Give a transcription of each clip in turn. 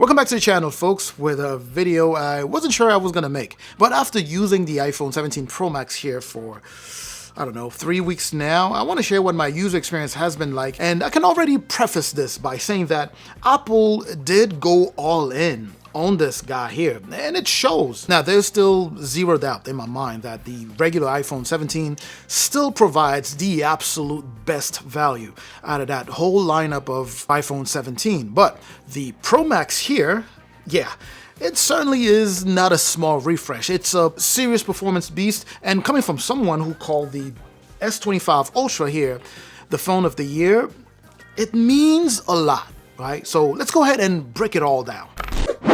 Welcome back to the channel, folks, with a video I wasn't sure I was going to make. But after using the iPhone 17 Pro Max here for, I don't know, 3 weeks now, I want to share what my user experience has been like. And I can already preface this by saying that Apple did go all in on this guy here, and it shows. Now, there's still zero doubt in my mind that the regular iPhone 17 still provides the absolute best value out of that whole lineup of iPhone 17, but the Pro Max here, yeah, it certainly is not a small refresh. It's a serious performance beast, and coming from someone who called the S25 Ultra here the phone of the year, it means a lot, right? So let's go ahead and break it all down.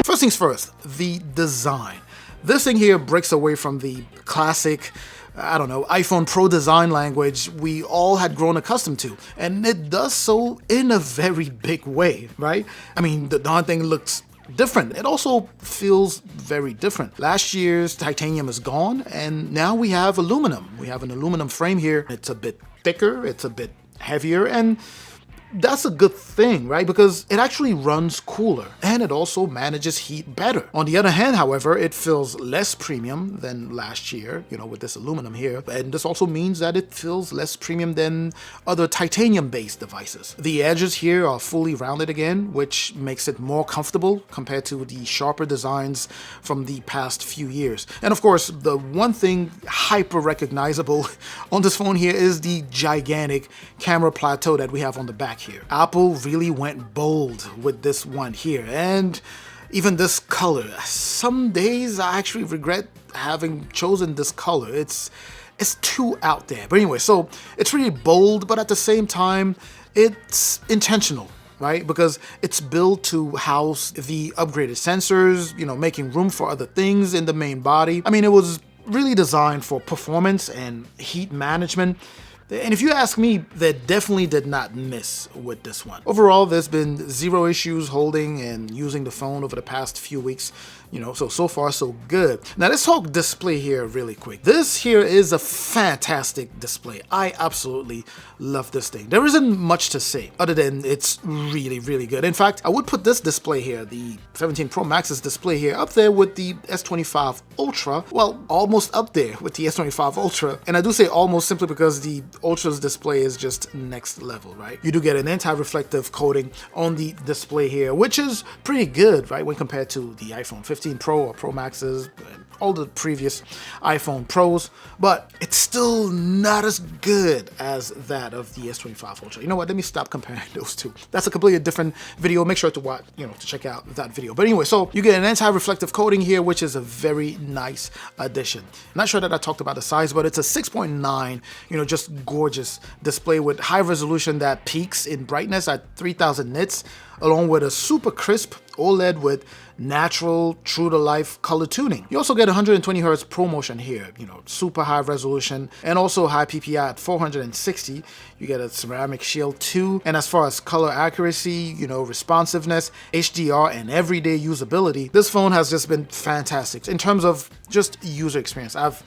First things first, the design. This thing here breaks away from the classic, I don't know, iPhone Pro design language we all had grown accustomed to. And it does so in a very big way, right? I mean, the darn thing looks different. It also feels very different. Last year's titanium is gone, and now we have aluminum. We have an aluminum frame here. It's a bit thicker, it's a bit heavier, and that's a good thing, right? Because it actually runs cooler and it also manages heat better. On the other hand, however, it feels less premium than last year, with this aluminum here. And this also means that it feels less premium than other titanium-based devices. The edges here are fully rounded again, which makes it more comfortable compared to the sharper designs from the past few years. And of course, the one thing hyper recognizable on this phone here is the gigantic camera plateau that we have on the back here. Apple really went bold with this one here, and even this color. Some days I actually regret having chosen this color. It's too out there. But anyway, so it's really bold, but at the same time, it's intentional, right? Because it's built to house the upgraded sensors, making room for other things in the main body. I mean, it was really designed for performance and heat management. And if you ask me, they definitely did not miss with this one. Overall, there's been zero issues holding and using the phone over the past few weeks, so far so good. Now let's talk display here really quick. This here is a fantastic display. I absolutely love this thing. There isn't much to say other than it's really, really good. In fact, I would put this display here, the 17 Pro Max's display here, up there with the S25 Ultra. Well, almost up there with the S25 Ultra. And I do say almost simply because the Ultra's display is just next level, right? You do get an anti-reflective coating on the display here, which is pretty good, right, when compared to the iPhone 15 Pro or Pro Maxes, all the previous iPhone Pros, but it's still not as good as that of the S25 Ultra. You know what? Let me stop comparing those two. That's a completely different video. Make sure to watch, to check out that video. But anyway, so you get an anti-reflective coating here, which is a very nice addition. Not sure that I talked about the size, but it's a 6.9, just gorgeous display with high resolution that peaks in brightness at 3000 nits, along with a super crisp OLED with natural, true-to-life color tuning. You also get 120 Hz ProMotion here, super high resolution, and also high PPI at 460. You get a ceramic shield too. And as far as color accuracy, responsiveness, HDR, and everyday usability, this phone has just been fantastic in terms of just user experience. I've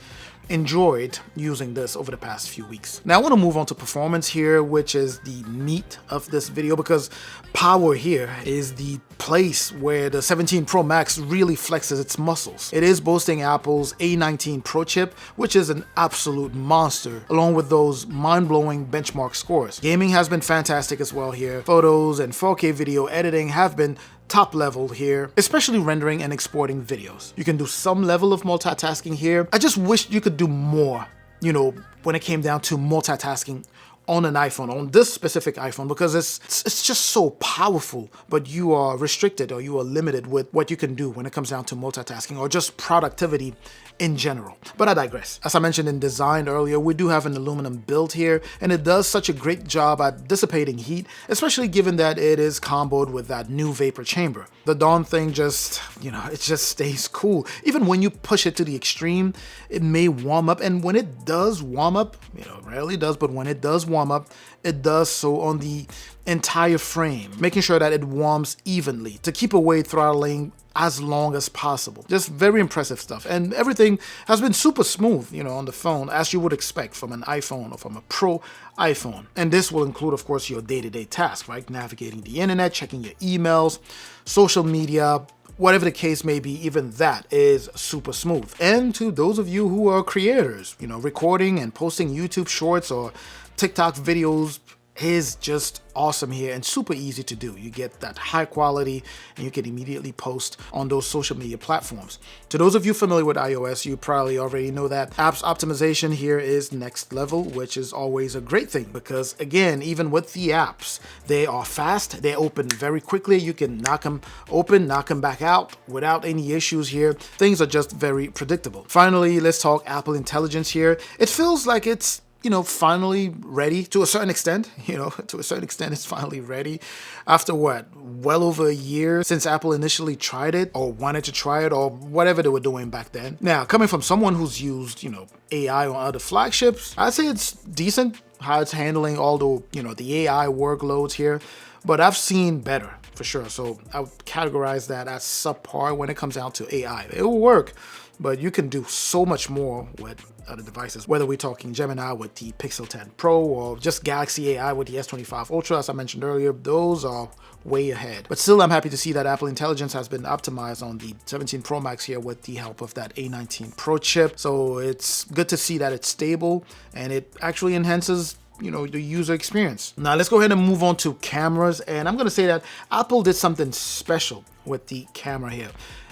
enjoyed using this over the past few weeks. Now I want to move on to performance here, which is the meat of this video, because power here is the place where the 17 Pro Max really flexes its muscles. It is boasting Apple's A19 Pro chip, which is an absolute monster, along with those mind-blowing benchmark scores. Gaming has been fantastic as well here. Photos and 4K video editing have been top level here, especially rendering and exporting videos. You can do some level of multitasking here. I just wish you could do more, when it came down to multitasking on an iPhone, on this specific iPhone, because it's just so powerful, but you are restricted or you are limited with what you can do when it comes down to multitasking or just productivity in general. But I digress. As I mentioned in design earlier, we do have an aluminum build here, and it does such a great job at dissipating heat, especially given that it is comboed with that new vapor chamber. The darn thing just, it just stays cool. Even when you push it to the extreme, it may warm up, and when it does warm up, it rarely does, but when it does warm up, it does so on the entire frame, making sure that it warms evenly to keep away throttling as long as possible. Just very impressive stuff. And everything has been super smooth, on the phone, as you would expect from an iPhone or from a Pro iPhone. And this will include, of course, your day-to-day tasks, right? Navigating the internet, checking your emails, social media, whatever the case may be, even that is super smooth. And to those of you who are creators, recording and posting YouTube shorts or TikTok videos is just awesome here and super easy to do. You get that high quality and you can immediately post on those social media platforms. To those of you familiar with iOS, you probably already know that apps optimization here is next level, which is always a great thing because, again, even with the apps, they are fast, they open very quickly. You can knock them open, knock them back out without any issues here. Things are just very predictable. Finally, let's talk Apple Intelligence here. It feels like it's finally ready to a certain extent. To a certain extent, it's finally ready. After what? Well over a year since Apple initially tried it or wanted to try it or whatever they were doing back then. Now, coming from someone who's used, AI on other flagships, I'd say it's decent how it's handling all the AI workloads here, but I've seen better for sure. So I would categorize that as subpar when it comes down to AI. It will work, but you can do so much more with other devices, whether we're talking Gemini with the Pixel 10 Pro or just Galaxy AI with the S25 Ultra, as I mentioned earlier. Those are way ahead. But still, I'm happy to see that Apple Intelligence has been optimized on the 17 Pro Max here with the help of that A19 Pro chip. So it's good to see that it's stable and it actually enhances the user experience. Now let's go ahead and move on to cameras, and I'm going to say that Apple did something special with the camera here.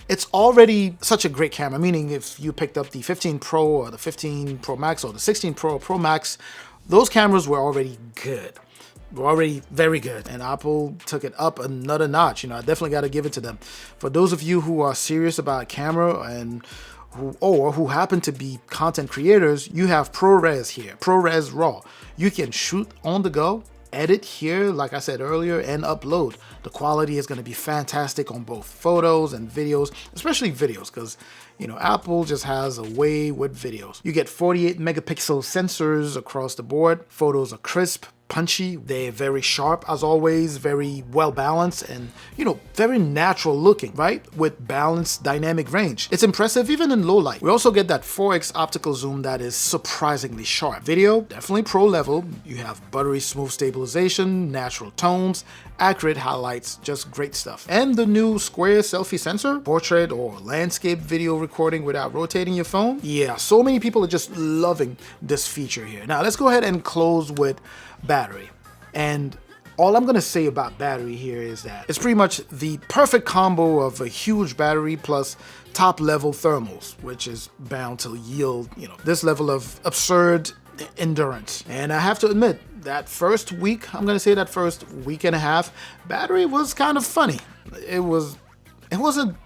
It's already such a great camera, meaning if you picked up the 15 Pro or the 15 Pro Max or the 16 Pro or Pro Max, those cameras were already good. Were already very good, and Apple took it up another notch. I definitely got to give it to them. For those of you who are serious about camera and who happen to be content creators, you have ProRes here, ProRes RAW. You can shoot on the go, edit here, like I said earlier, and upload. The quality is going to be fantastic on both photos and videos, especially videos, because Apple just has a way with videos. You get 48 megapixel sensors across the board. Photos are crisp, punchy, they're very sharp as always, very well balanced, and very natural looking, right? With balanced dynamic range. It's impressive even in low light. We also get that 4x optical zoom that is surprisingly sharp. Video, definitely pro level. You have buttery smooth stabilization, natural tones, accurate highlights, just great stuff. And the new square selfie sensor, portrait or landscape video recording without rotating your phone. Yeah, so many people are just loving this feature here. Now let's go ahead and close with battery. And all I'm going to say about battery here is that it's pretty much the perfect combo of a huge battery plus top level thermals, which is bound to yield, this level of absurd endurance. And I have to admit, that first week, I'm going to say that first week and a half, battery was kind of funny. It wasn't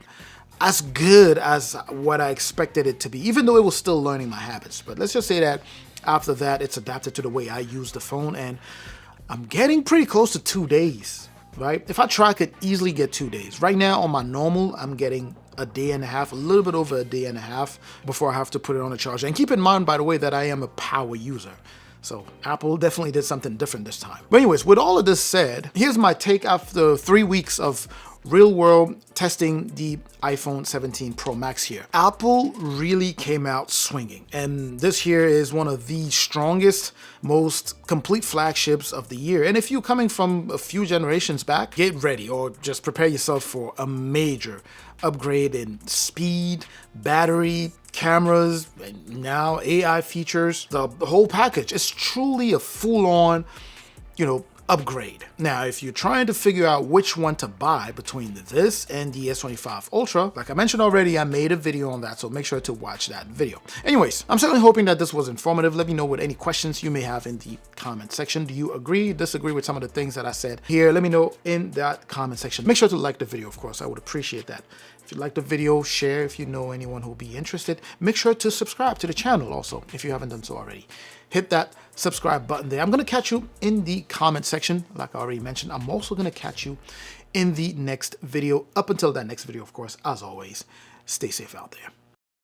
as good as what I expected it to be, even though it was still learning my habits. But let's just say that after that, it's adapted to the way I use the phone, and I'm getting pretty close to 2 days, right? If I try, I could easily get 2 days. Right now on my normal, I'm getting a day and a half, a little bit over a day and a half before I have to put it on a charger. And keep in mind, by the way, that I am a power user. So Apple definitely did something different this time. But anyways, with all of this said, here's my take after 3 weeks of real world testing the iPhone 17 Pro Max here. Apple really came out swinging, and this here is one of the strongest, most complete flagships of the year. And if you're coming from a few generations back, get ready or just prepare yourself for a major upgrade in speed, battery, cameras, and now AI features. The whole package is truly a full-on, upgrade. Now, if you're trying to figure out which one to buy between this and the S25 Ultra, like I mentioned already, I made a video on that, so make sure to watch that video. Anyways, I'm certainly hoping that this was informative. Let me know what any questions you may have in the comment section. Do you agree, disagree with some of the things that I said here? Let me know in that comment section. Make sure to like the video, of course. I would appreciate that. If you like the video, share if you know anyone who will be interested. Make sure to subscribe to the channel also, if you haven't done so already. Hit that subscribe button there. I'm going to catch you in the comment section. Like I already mentioned, I'm also going to catch you in the next video. Up until that next video, of course, as always, stay safe out there.